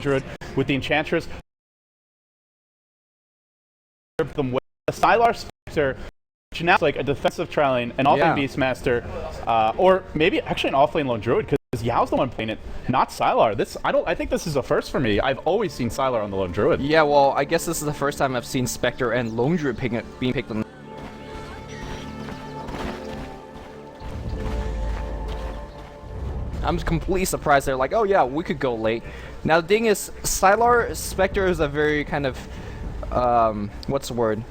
Druid with the Enchantress. Them with the Sylar Spectre, which now is like a defensive Trailing, an offlane Beastmaster, or maybe actually an offlane Lone Druid, because Yao's the one playing it, not Sylar. I think this is a first for me. I've always seen Sylar on the Lone Druid. Yeah, well, I guess this is the first time I've seen Spectre and Lone Druid being picked on. I'm completely surprised. They're like, oh yeah, we could go late. Now the thing is, Sylar Spectre is a very kind of what's the word?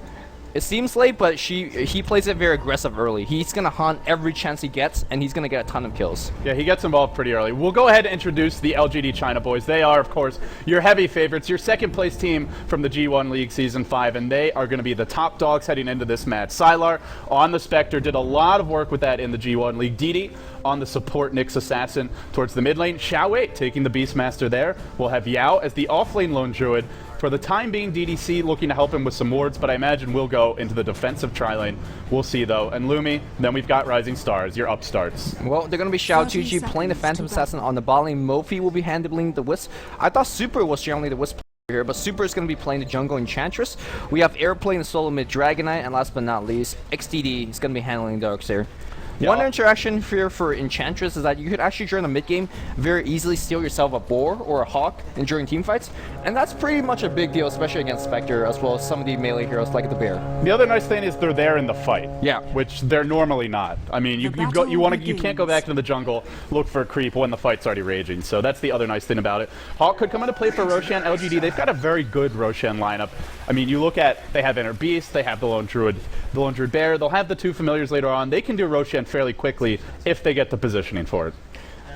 It seems late, but he plays it very aggressive early. He's gonna hunt every chance he gets, and he's gonna get a ton of kills. Yeah, he gets involved pretty early. We'll go ahead and introduce the LGD China boys. They are, of course, your heavy favorites, your second place team from the G1 League Season 5, and they are going to be the top dogs heading into this match. Sylar on the Spectre did a lot of work with that in the G1 League. DD on the support Nyx Assassin towards the mid lane. Xiao taking the Beastmaster there. We'll have Yao as the offlane Lone Druid. For the time being, DDC looking to help him with some wards, but I imagine we'll go into the defensive tri-lane. We'll see, though. And Lumi, then we've got Rising Stars, your upstarts. Well, they're going to be Xiao Tuji playing the Phantom Assassin on the bot lane. Mofi will be handling the Wisp. I thought Super was generally the Wisp here, but Super is going to be playing the jungle Enchantress. We have Air playing the solo mid Dragonite, and last but not least, XDD is going to be handling Darkseer. Yeah. One interaction here for Enchantress is that you could actually, during the mid-game, very easily steal yourself a Boar or a Hawk during teamfights, and that's pretty much a big deal, especially against Spectre, as well as some of the melee heroes like the Bear. The other nice thing is they're there in the fight. Yeah. Which they're normally not. I mean, you can't go back into the jungle, look for a creep when the fight's already raging, so that's the other nice thing about it. Hawk could come into play for Roshan. LGD, they've got a very good Roshan lineup. I mean, you look at, they have Inner Beast, they have the Lone Druid Bear, they'll have the two familiars later on. They can do Roshan fairly quickly if they get the positioning for it.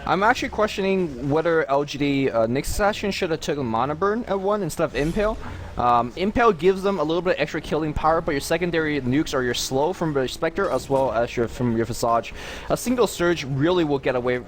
I'm actually questioning whether LGD Nyx Assassin should have taken Mana Burn at 1 instead of Impale. Impale gives them a little bit extra killing power, but your secondary nukes are your slow from the Spectre as well as from your Visage. A single Surge really will get away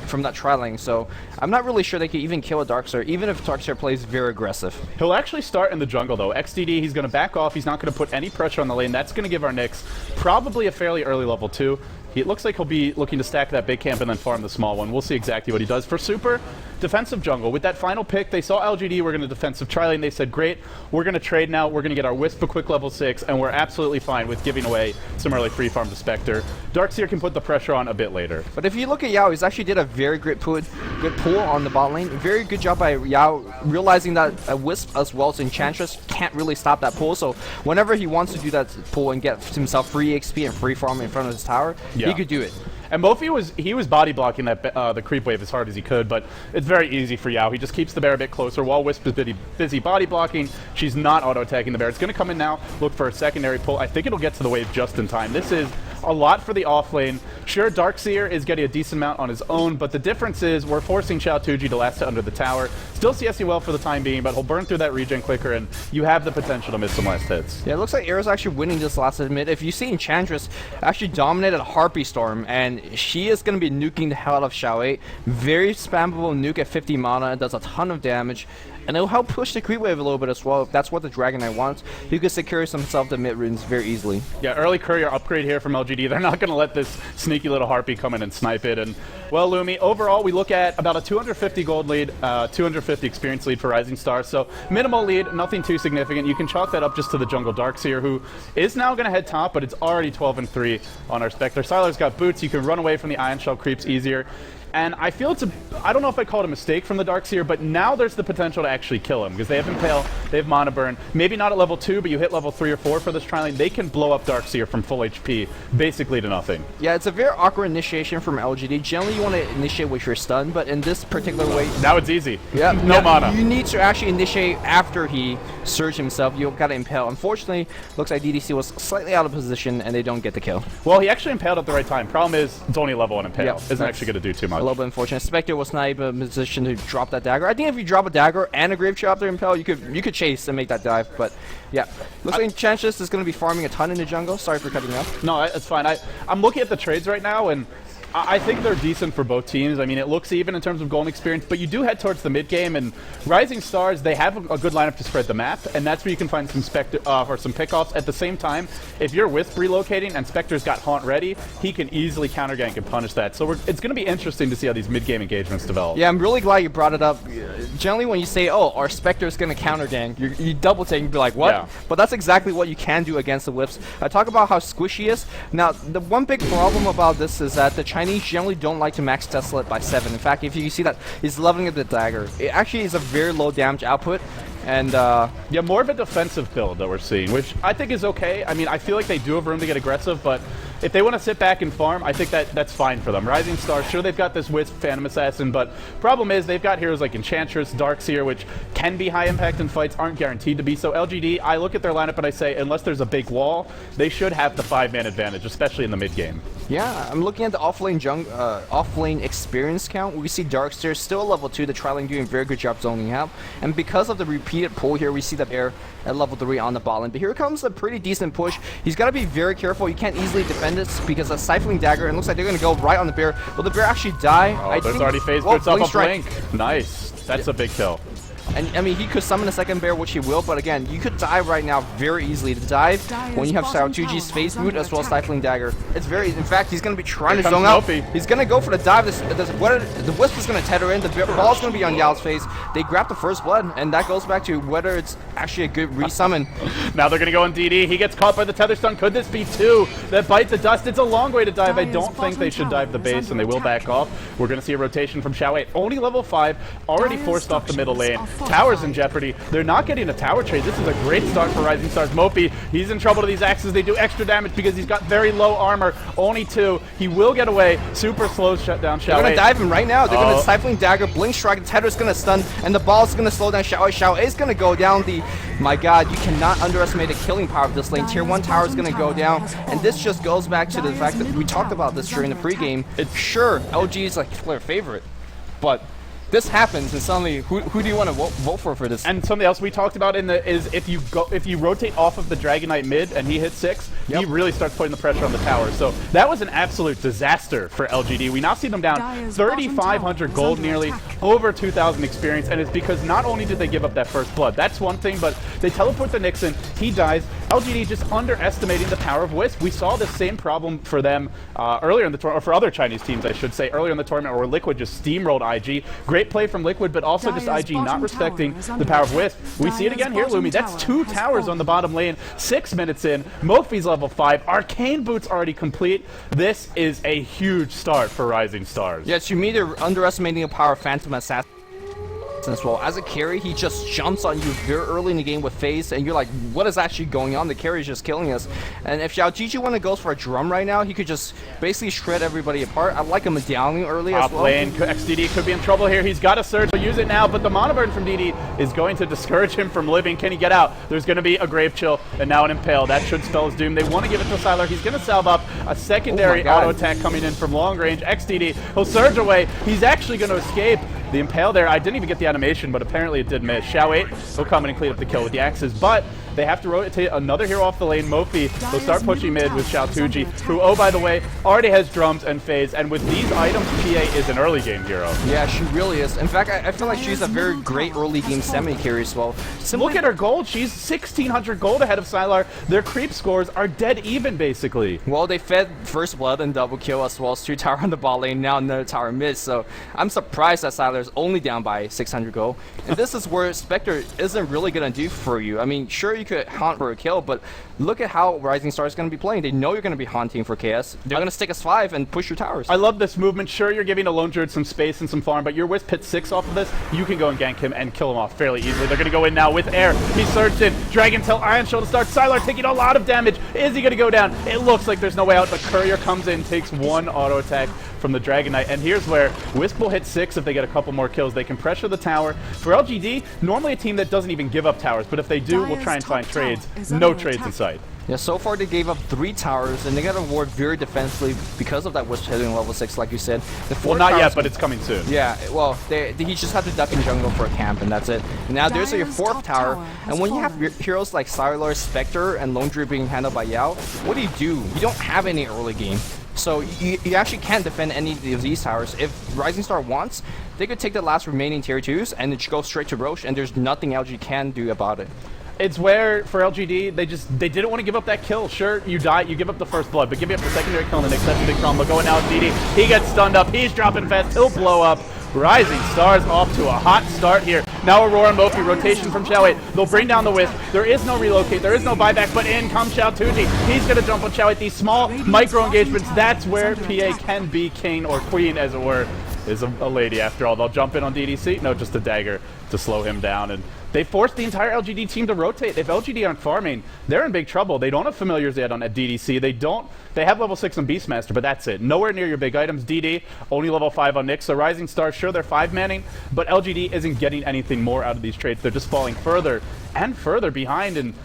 from that tri-lane, so I'm not really sure they can even kill a Darkseer, even if Darkseer plays very aggressive. He'll actually start in the jungle though. XDD, he's going to back off, he's not going to put any pressure on the lane. That's going to give our Nyx probably a fairly early level 2. It looks like he'll be looking to stack that big camp and then farm the small one. We'll see exactly what he does. For Super, defensive jungle. With that final pick, they saw LGD, we're going to defensive tri-lane. They said, great, we're going to trade now. We're going to get our Wisp a quick level 6, and we're absolutely fine with giving away some early free farm to Spectre. Darkseer can put the pressure on a bit later. But if you look at Yao, he's actually did a very good pull on the bot lane. Very good job by Yao, realizing that a Wisp as well as Enchantress can't really stop that pull. So whenever he wants to do that pull and get himself free XP and free farm in front of his tower, he could do it. And Mofi was body blocking that the creep wave as hard as he could, but it's very easy for Yao. He just keeps the bear a bit closer while Wisp is busy body blocking. She's not auto-attacking the bear. It's going to come in now, look for a secondary pull. I think it'll get to the wave just in time. This is a lot for the offlane. Sure, Darkseer is getting a decent amount on his own, but the difference is we're forcing Xiao Tuji to last under the tower. Still CSing well for the time being, but he'll burn through that regen quicker, and you have the potential to miss some last hits. Yeah, it looks like Arrow's actually winning this last mid. If you see Enchantress actually dominated Harpy Storm, and she is going to be nuking the hell out of Xiao. Very spammable nuke at 50 mana. It does a ton of damage. And it'll help push the creep wave a little bit as well. If that's what the Dragonite wants, he can secure himself the mid runes very easily. Yeah, early courier upgrade here from LGD. They're not going to let this sneaky little Harpy come in and snipe it. And, well, Lumi, overall, we look at about a 250 gold lead, 250 experience lead for Rising Stars. So minimal lead, nothing too significant. You can chalk that up just to the jungle Darkseer, who is now going to head top, but it's already 12-3 on our Spectre. Sylar's got boots. You can run away from the Ion Shell creeps easier. And I feel I don't know if I call it a mistake from the Darkseer, but now there's the potential to actually kill him, because they have Impale, they have Mana Burn. Maybe not at level 2, but you hit level 3 or 4 for this tri-lane, they can blow up Darkseer from full HP, basically to nothing. Yeah, it's a very awkward initiation from LGD. Generally, you want to initiate with your stun, but in this particular way... Now it's easy. Yeah, no mana. You need to actually initiate after he surged himself. You've got to Impale. Unfortunately, looks like DDC was slightly out of position, and they don't get the kill. Well, he actually Impaled at the right time. Problem is, it's only level 1 Impale. Yeah, isn't actually going to do too much. A little bit unfortunate. Spectre was not even in a position to drop that dagger. I think if you drop a dagger and a Grave Chopper Impale, you could chase and make that dive. But yeah, looks like Enchantress is going to be farming a ton in the jungle. Sorry for cutting you off. No, it's fine. I'm looking at the trades right now, and I think they're decent for both teams. I mean, it looks even in terms of golden experience, but you do head towards the mid game, and Rising Stars, they have a good lineup to spread the map, and that's where you can find some or some pickoffs. At the same time, if you're Wisp relocating and Spectre's got Haunt ready, he can easily counter gank and punish that. So it's going to be interesting to see how these mid game engagements develop. Yeah, I'm really glad you brought it up. Generally, when you say, "Oh, our Spectre's going to counter gank," you double take and be like, "What?" Yeah. But that's exactly what you can do against the Wisps. I talk about how squishy he is. Now, the one big problem about this is that the Chinese generally don't like to max Tesla it by 7. In fact, if you see that, he's leveling up the dagger. It actually is a very low damage output, and yeah, more of a defensive build that we're seeing, which I think is okay. I mean, I feel like they do have room to get aggressive, but if they want to sit back and farm, I think that's fine for them. Rising Stars, sure, they've got this Wisp, Phantom Assassin, but problem is they've got heroes like Enchantress, Darkseer, which can be high impact in fights, aren't guaranteed to be. So LGD, I look at their lineup and I say, unless there's a big wall, they should have the 5-man advantage, especially in the mid game. Yeah, I'm looking at the off-lane experience count. We see Darkseer still level 2, the tri-lane doing a very good job zoning out. And because of the repeated pull here, we see that Air at level 3 on the bot lane. But here comes a pretty decent push. He's got to be very careful. You can't easily defend this because a Stifling Dagger, and it looks like they're going to go right on the bear. Will the bear actually die? Oh, there's already phase boots up a blink. Nice. That's a big kill. And I mean, he could summon a second bear, which he will, but again, you could dive right now very easily. To dive when you have Xiao2G's phase boot as well as Stifling Dagger. It's very, in fact, he's going to be trying to zone out. He's going to go for the dive. The Wisp is going to tether in. The ball's going to be on Yao's face. They grab the first blood, and that goes back to whether it's actually a good resummon. Now they're going to go on DD. He gets caught by the tether stun. Could this be 2 that bite the dust? It's a long way to dive. I don't think they should dive the base, and they will back off. We're going to see a rotation from Xiao 8. Only level 5, already forced off the middle lane. Tower's in jeopardy. They're not getting a tower trade. This is a great start for Rising Stars. Mopi, he's in trouble to these axes. They do extra damage because he's got very low armor. Only 2. He will get away. Super slow shut down Xiao. They're going to dive him right now. They're going to Stifling Dagger, Blink Strike, the Tether's going to stun, and the ball's going to slow down Xiao. Xiao is going to go down the... My god, you cannot underestimate the killing power of this lane. Tier 1 tower is going to go down, and this just goes back to the fact that we talked about this during the pregame. It's sure, LG is like their favorite, but... this happens, and suddenly, who do you want to vote for this? And something else we talked about is if you rotate off of the Dragon Knight mid and he hits 6, he really starts putting the pressure on the tower. So that was an absolute disaster for LGD. We now see them down 3,500 gold, nearly over 2,000 experience, and it's because not only did they give up that first blood, that's one thing, but they teleport the Nixon, he dies. LGD just underestimating the power of Wisp. We saw the same problem for them earlier in the tournament, or for other Chinese teams, I should say, earlier in the tournament, where Liquid just steamrolled IG. Great play from Liquid, but also just IG not respecting the power of Wisp. We see it again here, Lumi. That's 2 towers on the bottom lane. 6 minutes in. Mofi's level 5. Arcane Boots already complete. This is a huge start for Rising Stars. Yes, you mean they're underestimating the power of Phantom Assassin as well. As a carry, he just jumps on you very early in the game with phase, and you're like, what is actually going on? The carry is just killing us. And if Xiao Gigi when it goes for a drum right now, he could just basically shred everybody apart. I like a medallion early as well. Lane, XDD could be in trouble here. He's got a surge. He'll use it now, but the Mana Burn from DD is going to discourage him from living. Can he get out? There's going to be a Grave Chill, and now an Impale. That should spell his doom. They want to give it to Sylar. He's going to salve up a secondary auto attack coming in from long range. XDD, he'll surge away. He's actually going to escape. The Impale there, I didn't even get the animation, but apparently it did miss. Xiao 8 will come in and clean up the kill with the axes, but they have to rotate another hero off the lane. Mofi will start pushing mid with Xiao2G, who, oh, by the way, already has drums and phase, and with these items, PA is an early game hero. Yeah, she really is. In fact, I feel like she's a very great early game semi-carry as well. Look at her gold. She's 1,600 gold ahead of Sylar. Their creep scores are dead even, basically. Well, they fed First Blood and double kill as well as 2 tower on the bot lane, now another tower mid, so I'm surprised that Sylar is only down by 600 gold. And this is where Spectre isn't really going to do for you. I mean, sure, you could haunt for a kill, but look at how Rising Star is going to be playing. They know you're going to be haunting for KS. They're going to stick us 5 and push your towers. I love this movement. Sure, you're giving a Lone Druid some space and some farm, but your Wisp hits 6 off of this, you can go and gank him and kill him off fairly easily. They're going to go in now with air. He surged in. Dragon Tail, Iron Shield to start. Sylar taking a lot of damage. Is he going to go down? It looks like there's no way out, but Courier comes in, takes 1 auto attack from the Dragon Knight, and here's where Wisp will hit 6 if they get a couple more kills. They can pressure the tower. For LGD, normally a team that doesn't even give up towers, but if they do, we'll try and find trades. No trades in sight. Yeah, so far they gave up 3 towers, and they got a ward very defensively because of that Wisp hitting level 6, like you said. Well, not yet, but it's coming soon. Yeah, well, he just have to duck in jungle for a camp, and that's it. And now there's your 4th tower, and when you have heroes like Sylar, Spectre, and Lone Druid being handled by Yao, what do? You don't have any early game. So you actually can't defend any of these towers. If Rising Star wants, they could take the last remaining tier 2s and then go straight to Roche, and there's nothing LG can do about it. It's where, for LGD, they didn't want to give up that kill. Sure, you die, you give up the first blood, but giving up the secondary kill on the Nyx, that's a big problem. But going now with DD, he gets stunned up, he's dropping fast, he'll blow up. Rising Stars off to a hot start here. Now Aurora and Mofi, rotation from Xiao 8. They'll bring down the Wisp. There is no relocate, there is no buyback, but in comes Xiao Tuji. He's going to jump on Xiao 8. These small micro engagements, that's where PA can be king or queen, as it were. Is a lady after all. They'll jump in on DDC. No, just a dagger to slow him down. And they forced the entire LGD team to rotate. If LGD aren't farming, they're in big trouble. They don't have familiars yet on at DDC. They have level 6 on Beastmaster, but that's it. Nowhere near your big items. DD, only level 5 on Nyx. So Rising Stars, sure, they're 5-manning, but LGD isn't getting anything more out of these trades. They're just falling further and further behind. And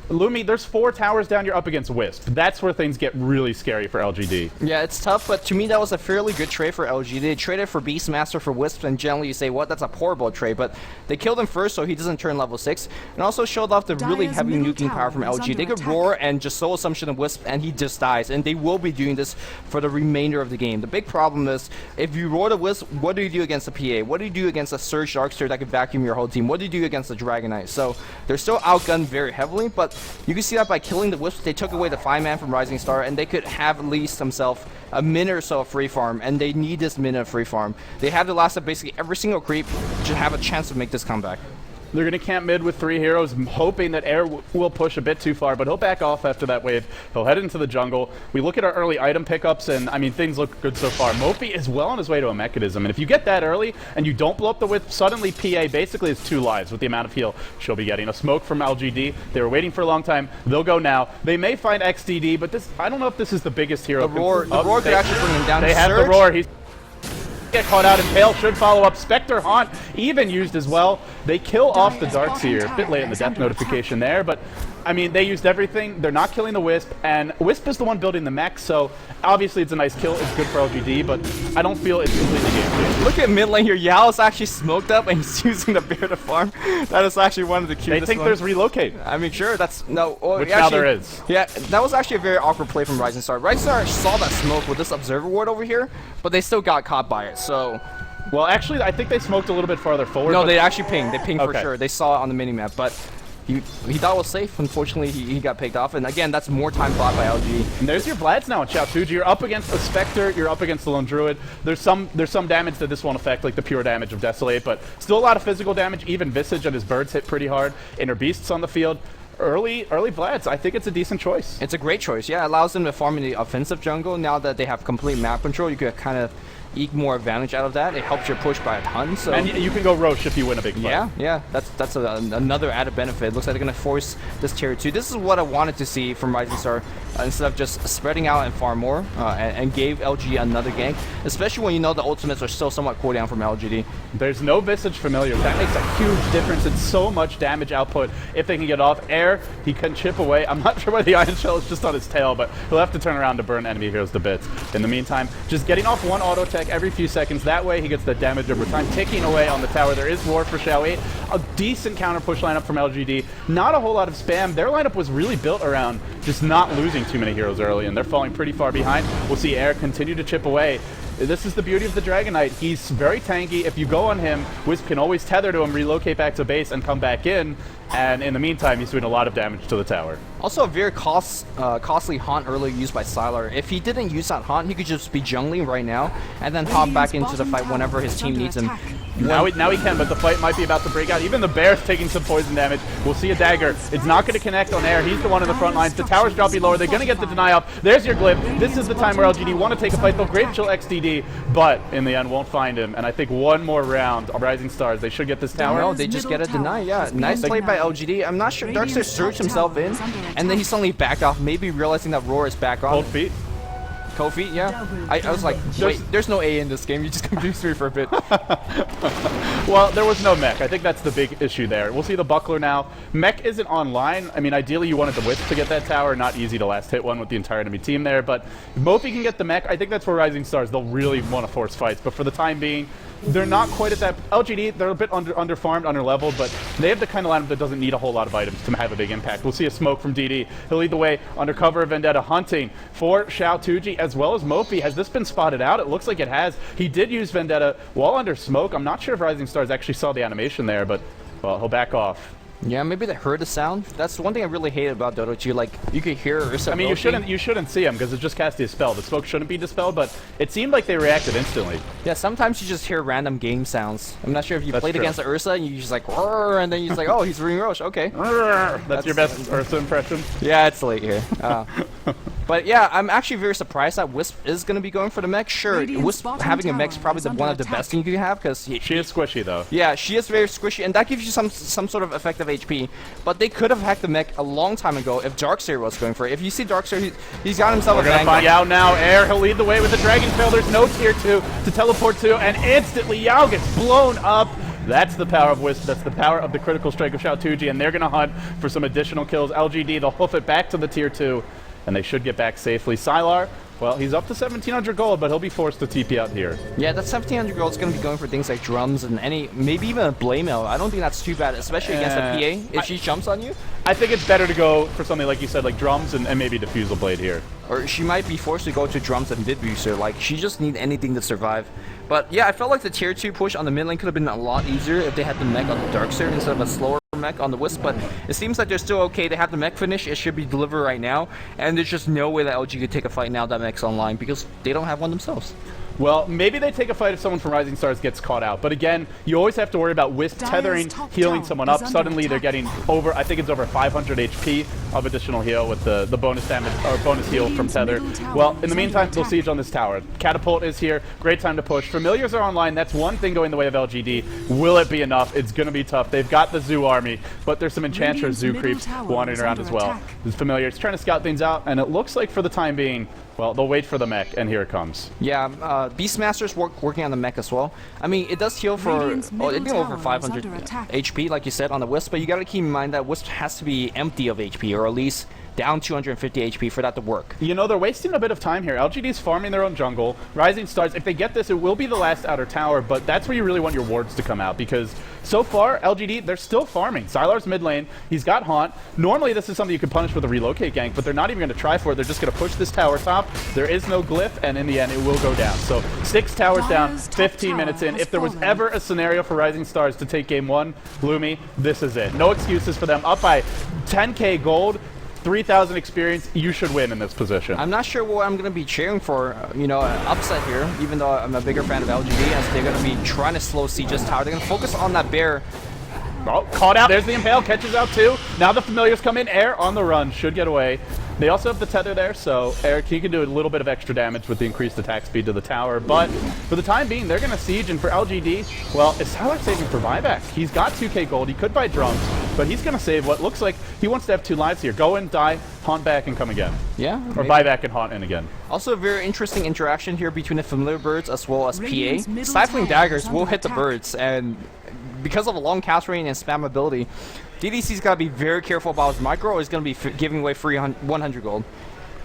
Lumi, there's 4 towers down, you're up against Wisp. That's where things get really scary for LGD. Yeah, it's tough, but to me that was a fairly good trade for LGD. They traded for Beastmaster for Wisp, and generally you say, what, that's a horrible trade, but they killed him first so he doesn't turn level 6, and also showed off the really heavy nuking power from LG. They could roar and just soul assumption of Wisp, and he just dies, and they will be doing this for the remainder of the game. The big problem is, if you roar the Wisp, what do you do against the PA? What do you do against a Surge Darkster that could vacuum your whole team? What do you do against the Dragon Knight? So, they're still outgunned very heavily, but you can see that by killing the Wisp, they took away the 5-man from Rising Star, and they could have at least themselves a minute or so of free farm, and they need this minute of free farm. They have the last of basically every single creep to have a chance to make this comeback. They're going to camp mid with 3 heroes, hoping that Air will push a bit too far, but he'll back off after that wave. He'll head into the jungle. We look at our early item pickups, and I mean, things look good so far. Mofi is well on his way to a mechanism, and if you get that early and you don't blow up the Wisp, suddenly PA basically has 2 lives with the amount of heal she'll be getting. A smoke from LGD. They were waiting for a long time. They'll go now. They may find XDD, but this, I don't know if this is the biggest hero. The roar could actually bring him down. They have the roar. He's get caught out, and Pale should follow up. Spectre Haunt even used as well. They kill off the Darkseer. A bit late in the death notification there, but I mean, they used everything. They're not killing the Wisp, and Wisp is the one building the mech, so obviously it's a nice kill. It's good for LGD, but I don't feel it's completely game. Look at mid lane here. Yao is actually smoked up, and he's using the bear to farm. That is actually one of the cutest. They think there's relocate. I mean, sure, that's no. Which actually, now there is. Yeah, that was actually a very awkward play from Rising Star. Rising Star saw that smoke with this observer ward over here, but they still got caught by it. So. Well, actually, I think they smoked a little bit farther forward. No, they actually pinged. They pinged for sure. They saw it on the minimap, but he thought it was safe. Unfortunately, he got picked off. And again, that's more time bought by LG. And there's your Vlads now in Xiao Tuji. You're up against a Spectre. You're up against the Lone Druid. There's some damage that this won't affect, like the pure damage of Desolate, but still a lot of physical damage. Even Visage and his birds hit pretty hard. Inner Beasts on the field. Early Vlads, I think it's a decent choice. It's a great choice. Yeah, it allows them to farm in the offensive jungle. Now that they have complete map control, you could kind of eke more advantage out of that. It helps your push by a ton. So and you can go Roche if you win a big fight. Yeah, that's another added benefit. It looks like they're going to force this tier 2. This is what I wanted to see from Rising Star, instead of just spreading out and farm more, and gave LG another gank, especially when you know the ultimates are still somewhat cooldown from LGD. There's no Visage familiar. That makes a huge difference. It's so much damage output if they can get off. Air, he can chip away. I'm not sure why the Iron Shell is just on his tail, but he'll have to turn around to burn enemy heroes to bits. In the meantime, just getting off one auto tech every few seconds. That way he gets the damage over time, ticking away on the tower. There is Roar for Xiao 8. A decent counter push lineup from LGD. Not a whole lot of spam. Their lineup was really built around just not losing too many heroes early, and they're falling pretty far behind. We'll see Air continue to chip away. This is the beauty of the Dragon Knight. He's very tanky. If you go on him, Wisp can always tether to him, relocate back to base, and come back in. And in the meantime, he's doing a lot of damage to the tower. Also a very costly haunt earlier used by Sylar. If he didn't use that haunt, he could just be jungling right now, and then hop back into the fight whenever his team needs him. Now he can, but the fight might be about to break out. Even the Bear's taking some poison damage. We'll see a dagger. It's not going to connect on Air. He's the one in the front lines. The tower's dropping lower. They're going to get the deny up. There's your glyph. This is the time where LGD want to take a fight. They'll Grave Chill XDD, but in the end won't find him. And I think one more round of Rising Stars. They should get this tower. No, they just get a deny. Yeah, nice play by LGD. I'm not sure. Darkseer surged himself in, and then he suddenly backed off, maybe realizing that Roar is back on. Cold feet. Cold feet, yeah. I was like, wait, there's no A in this game. You just confused me for a bit. Well, there was no mech. I think that's the big issue there. We'll see the Buckler now. Mech isn't online. I mean, ideally you wanted the Wisp to get that tower. Not easy to last hit one with the entire enemy team there, but if Mofi can get the mech, I think that's where Rising Stars, they'll really want to force fights. But for the time being, they're not quite at that. LGD, they're a bit underfarmed, underleveled, but they have the kind of lineup that doesn't need a whole lot of items to have a big impact. We'll see a smoke from DD. He'll lead the way under cover of Vendetta, hunting for Xiaotuji as well as Mopi. Has this been spotted out? It looks like it has. He did use Vendetta while under smoke. I'm not sure if Rising Stars actually saw the animation there, but, well, he'll back off. Yeah, maybe they heard the sound. That's one thing I really hate about Dota 2. Like, you could hear Ursa. I mean, you shouldn't see him because it just cast the spell. The smoke shouldn't be dispelled, but it seemed like they reacted instantly. Yeah, sometimes you just hear random game sounds. I'm not sure if you played true. against the Ursa and you just like, "Roar," and then you're just like, oh, he's ring Roche. Okay. That's your best Ursa impression? Yeah, it's late here. But yeah, I'm actually very surprised that Wisp is going to be going for the mech. Sure, Wisp having a mech is probably one of the best things you can have because she is squishy though. Yeah, she is very squishy, and that gives you some sort of effective HP. But they could have hacked the mech a long time ago if Darkseer was going for it. If you see Darkseer, he's got himself a bang. We're gonna find out now. Air, he'll lead the way with the Dragon Tail. There's no tier 2 to teleport to, and instantly Yao gets blown up. That's the power of Wisp. That's the power of the critical strike of Xiaotuji, and they're gonna hunt for some additional kills. LGD, they'll hoof it back to the tier 2, and they should get back safely. Sylar, well, he's up to 1,700 gold, but he'll be forced to TP out here. Yeah, that 1,700 gold is going to be going for things like drums and maybe even a Blade Mail. I don't think that's too bad, especially against a PA if she jumps on you. I think it's better to go for something like you said, like drums and maybe Diffusal Blade here. Or she might be forced to go to drums and Vid Booster. Like, she just needs anything to survive. But yeah, I felt like the tier 2 push on the mid lane could have been a lot easier if they had the mech on the Darkseer instead of a slower mech on the Wisp, but it seems like they're still okay. They have the mech finish. It should be delivered right now, and there's just no way that LG could take a fight now that mech's online because they don't have one themselves. Well, maybe they take a fight if someone from Rising Stars gets caught out. But again, you always have to worry about Wisp tethering, healing someone up. Suddenly they're getting over, I think it's over 500 HP of additional heal with the bonus damage or bonus heal from tether. Well, in the meantime, they'll siege on this tower. Catapult is here. Great time to push. Familiars are online. That's one thing going the way of LGD. Will it be enough? It's going to be tough. They've got the Zoo army, but there's some Enchantress Zoo creeps wandering around as well. This Familiars trying to scout things out, and it looks like for the time being, well, they'll wait for the mech, and here it comes. Yeah, Beastmaster's working on the mech as well. I mean, it does heal for over 500 HP, like you said, on the Wisp, but you gotta keep in mind that Wisp has to be empty of HP, or at least down 250 HP for that to work. You know, they're wasting a bit of time here. LGD's farming their own jungle. Rising Stars, if they get this, it will be the last outer tower, but that's where you really want your wards to come out, because so far, LGD, they're still farming. Sylar's mid lane. He's got Haunt. Normally, this is something you could punish with a relocate gank, but they're not even going to try for it. They're just going to push this tower top. There is no glyph, and in the end, it will go down. So 6 towers down, 15 minutes in. If there was ever a scenario for Rising Stars to take game 1, Lumi, this is it. No excuses for them. Up by 10k gold. 3,000 experience, you should win in this position. I'm not sure what I'm going to be cheering for, you know, an upset here, even though I'm a bigger fan of LGD, as they're going to be trying to slow Siege's tower. They're going to focus on that bear. Oh, caught out. There's the Impale, catches out too. Now the Familiars come in. Air on the run, should get away. They also have the tether there, so Eric, he can do a little bit of extra damage with the increased attack speed to the tower, but for the time being, they're going to siege, and for LGD, well, is Sylar saving for buyback? He's got 2k gold, he could buy drums, but he's going to save what looks like he wants to have 2 lives here. Go in, die, haunt back, and come again. Yeah. Or buy back and haunt in again. Also, a very interesting interaction here between the Familiar Birds as well as PA. Stifling Daggers will hit the birds, and because of a long cast range and spam ability, DDC's got to be very careful about his micro, or he's going to be giving away free 100 gold.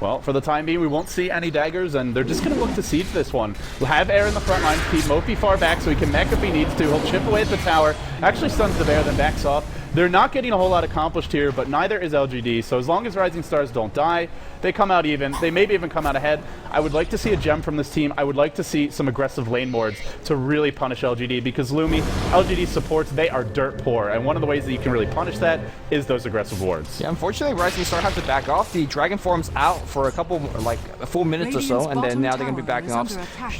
Well, for the time being, we won't see any daggers, and they're just going to look to siege this one. We'll have Air in the front line, keep Mopi far back so he can mech if he needs to. He'll chip away at the tower, actually stuns the bear, then backs off. They're not getting a whole lot accomplished here, but neither is LGD, so as long as Rising Stars don't die, they come out even. They maybe even come out ahead. I would like to see a gem from this team. I would like to see some aggressive lane wards to really punish LGD, because Lumi, LGD supports, they are dirt poor, and one of the ways that you can really punish that is those aggressive wards. Yeah, unfortunately, Rising Star has to back off. The Dragon form's out for a couple, like a full minutes or so, and then now they're going to be backing off.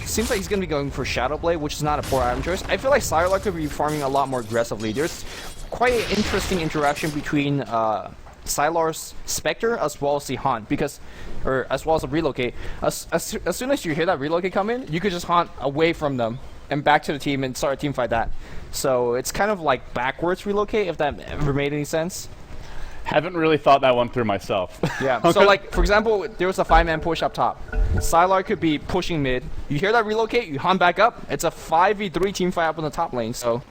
Seems like he's going to be going for Shadow Blade, which is not a poor item choice. I feel like Sylar could be farming a lot more aggressively. There's quite an interesting interaction between Sylar's Spectre as well as the Haunt, because, or as well as the Relocate. As soon as you hear that Relocate come in, you could just Haunt away from them and back to the team and start a team fight that. So it's kind of like backwards Relocate, if that ever made any sense. Haven't really thought that one through myself. Yeah, so like, for example, there was a 5-man push up top. Sylar could be pushing mid. You hear that Relocate, you Haunt back up. It's a 5v3 team fight up in the top lane, so.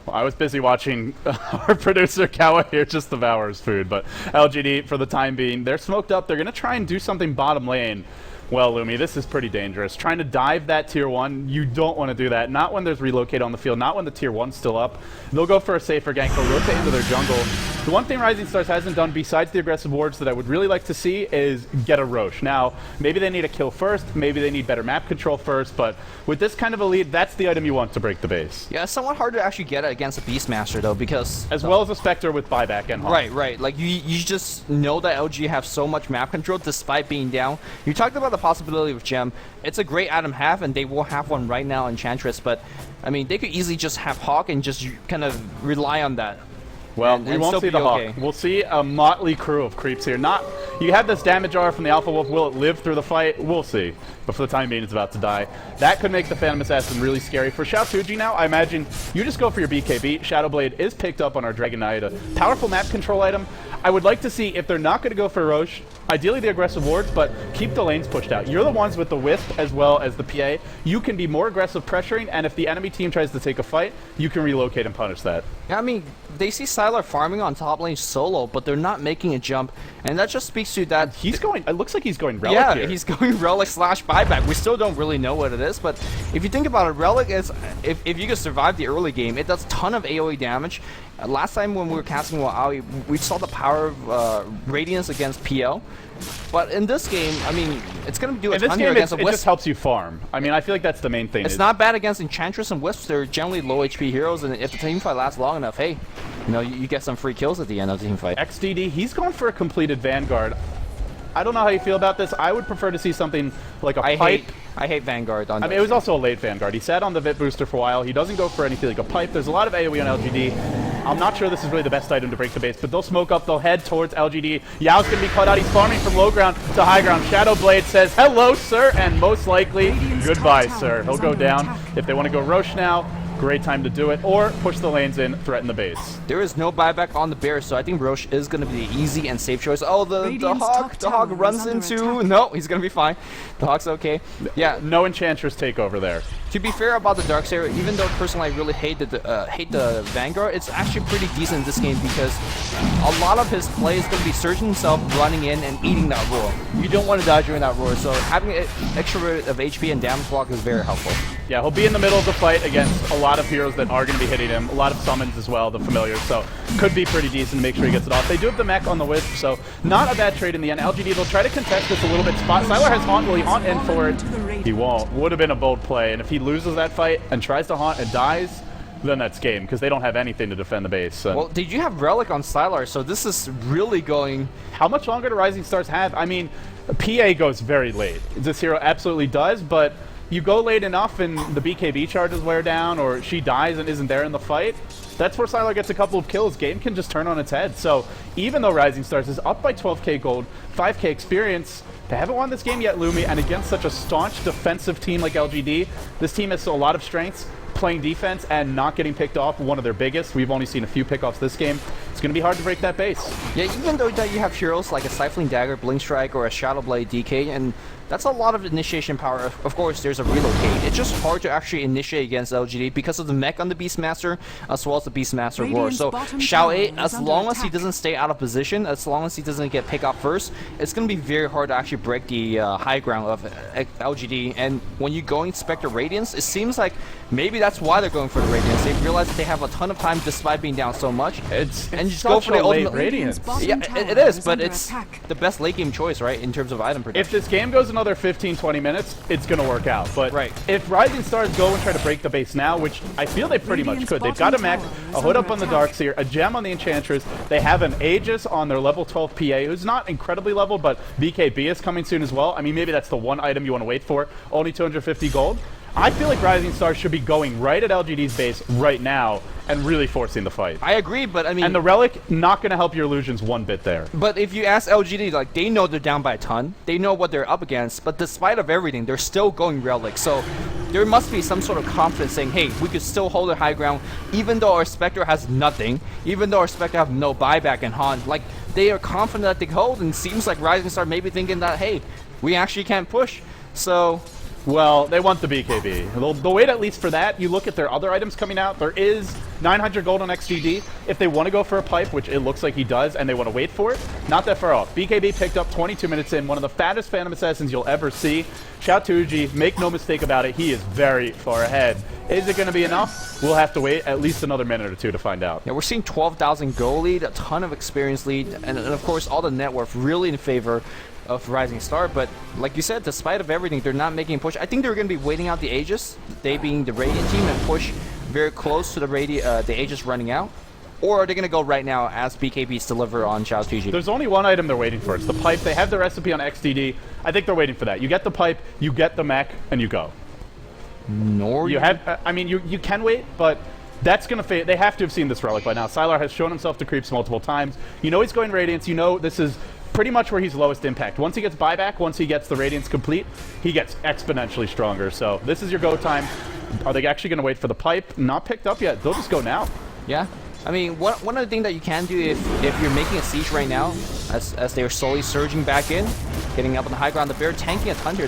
Well, I was busy watching our producer Kawa here just devour his food, but LGD, for the time being, they're smoked up. They're going to try and do something bottom lane. Well, Lumi, this is pretty dangerous. Trying to dive that tier 1, you don't want to do that. Not when there's relocate on the field, not when the tier 1's still up. They'll go for a safer gank, they'll rotate into their jungle. The one thing Rising Stars hasn't done besides the aggressive wards that I would really like to see is get a Roche. Now, maybe they need a kill first, maybe they need better map control first, but with this kind of a lead, that's the item you want to break the base. Yeah, it's somewhat hard to actually get it against a Beastmaster though, because... As well as a Spectre with buyback and Haunt. Right. Like, you just know that LG have so much map control despite being down. You talked about the possibility of Gem. It's a great item have, and they will have one right now in Enchantress, but, I mean, they could easily just have Hawk and just kind of rely on that. Well, we won't see the Hawk. We'll see a motley crew of creeps here. You have this damage aura from the Alpha Wolf. Will it live through the fight? We'll see. But for the time being, it's about to die. That could make the Phantom Assassin really scary. For Xiaotuji now, I imagine you just go for your BKB. Shadowblade is picked up on our Dragon Knight, a powerful map control item. I would like to see, if they're not going to go for Roche, ideally the aggressive wards, but keep the lanes pushed out. You're the ones with the Wisp as well as the PA. You can be more aggressive pressuring, and if the enemy team tries to take a fight, you can relocate and punish that. Yeah, I mean, they see Sylar farming on top lane solo, but they're not making a jump, and that just speaks to that... It looks like he's going Relic here. He's going Relic / buyback. We still don't really know what it is, but if you think about it, Relic is... If you can survive the early game, it does a ton of AoE damage. Last time when we were casting Wa'awi, we saw the power of Radiance against PL. But in this game, I mean, it's going to do a ton here against a Wisp. It just helps you farm. I mean, I feel like that's the main thing. It's not bad against Enchantress and Wisps. They're generally low HP heroes, and if the team fight lasts long enough, hey, you know, you get some free kills at the end of the team fight. XDD, he's going for a completed Vanguard. I don't know how you feel about this. I would prefer to see something like a pipe. I hate Vanguard on I mean, it was also a late Vanguard. He sat on the Vit booster for a while. He doesn't go for anything like a pipe. There's a lot of AoE on LGD. I'm not sure this is really the best item to break the base, but they'll smoke up. They'll head towards LGD. Yao's going to be cut out. He's farming from low ground to high ground. Shadowblade says, hello, sir, and most likely, goodbye, sir. He'll go down. If they want to go Roche now, great time to do it, or push the lanes in, threaten the base. There is no buyback on the bear, so I think Roche is going to be the easy and safe choice. Oh, the Hawk runs into... No, he's going to be fine. The Hawk's okay. Yeah. No Enchantress takeover there. To be fair about the Darkseer, even though personally I really hate the Vanguard, it's actually pretty decent in this game because a lot of his play is going to be surging himself, running in, and eating that roar. You don't want to die during that roar, so having an extra bit of HP and damage block is very helpful. Yeah, he'll be in the middle of the fight against a lot of heroes that are going to be hitting him. A lot of summons as well, the familiars, so could be pretty decent to make sure he gets it off. They do have the mech on the Wisp, so not a bad trade in the end. LGD, they'll try to contest this a little bit. Sylar has Haunt. Will he Haunt in for it? He won't. Would have been a bold play, and if he loses that fight and tries to Haunt and dies, then that's game, because they don't have anything to defend the base. Well, did you have Relic on Sylar, so this is really going... How much longer do Rising Stars have? I mean, PA goes very late. This hero absolutely does, but you go late enough and the BKB charges wear down, or she dies and isn't there in the fight, that's where Sylar gets a couple of kills. Game can just turn on its head. So even though Rising Stars is up by 12k gold, 5k experience, they haven't won this game yet, Lumi, and against such a staunch defensive team like LGD, this team has a lot of strengths, playing defense and not getting picked off, one of their biggest. We've only seen a few pickoffs this game. It's going to be hard to break that base. Yeah, even though that you have heroes like a Stifling Dagger, Blink Strike, or a Shadowblade DK, and that's a lot of initiation power. Of course, there's a relocate. It's just hard to actually initiate against LGD because of the mech on the Beastmaster, as well as the Beastmaster Roar. So Xiao A, as long as he doesn't stay out of position, as long as he doesn't get picked off first, it's going to be very hard to actually break the high ground of LGD. And when you go Spectre Radiance, it seems like maybe that's why they're going for the Radiance. They realize that they have a ton of time despite being down so much. And just go for the ultimate Radiance. Yeah, it is, but it's the best late game choice, right, in terms of item protection. If this game goes another 15-20 minutes, it's going to work out. But if Rising Stars go and try to break the base now, which I feel they pretty much could, they've got a mech, a hood up on the Darkseer, a gem on the Enchantress, they have an Aegis on their level 12 PA, who's not incredibly level, but BKB is coming soon as well. I mean, maybe that's the one item you want to wait for, only 250 gold. I feel like Rising Stars should be going right at LGD's base right now and really forcing the fight. I agree, but I mean... And the Relic, not going to help your illusions one bit there. But if you ask LGD, like, they know they're down by a ton. They know what they're up against, but despite of everything, they're still going Relic. So there must be some sort of confidence saying, hey, we could still hold the high ground, even though our Spectre has nothing, even though our Spectre have no buyback and Haunt. Like, they are confident that they hold, and it seems like Rising Star maybe thinking that, hey, we actually can't push. So... Well, they want the BKB. They'll wait at least for that. You look at their other items coming out. There is 900 gold on XDD. If they want to go for a pipe, which it looks like he does, and they want to wait for it, not that far off. BKB picked up 22 minutes in, one of the fattest Phantom Assassins you'll ever see. Xiaotuji, make no mistake about it, he is very far ahead. Is it going to be enough? We'll have to wait at least another minute or two to find out. Yeah, we're seeing 12,000 gold lead, a ton of experience lead, and of course all the net worth really in favor of Rising Star. But like you said, despite of everything, they're not making a push. I think they're going to be waiting out the Aegis, they being the Radiant team, and push very close to the Aegis running out. Or are they going to go right now as BKBs deliver on Xiaotuji? There's only one item they're waiting for. It's the pipe. They have the recipe on XDD. I think they're waiting for that. You get the pipe, you get the mech, and you go. You have, I mean, you can wait, but that's going to fade. They have to have seen this relic by now. Sylar has shown himself to creeps multiple times. You know he's going Radiance. You know this is pretty much where he's lowest impact. Once he gets buyback, once he gets the Radiance complete, he gets exponentially stronger. So this is your go time. Are they actually going to wait for the pipe? Not picked up yet. They'll just go now. Yeah. I mean, one of the things that you can do if you're making a siege right now, as they're slowly surging back in, getting up on the high ground, the bear tanking a thunder.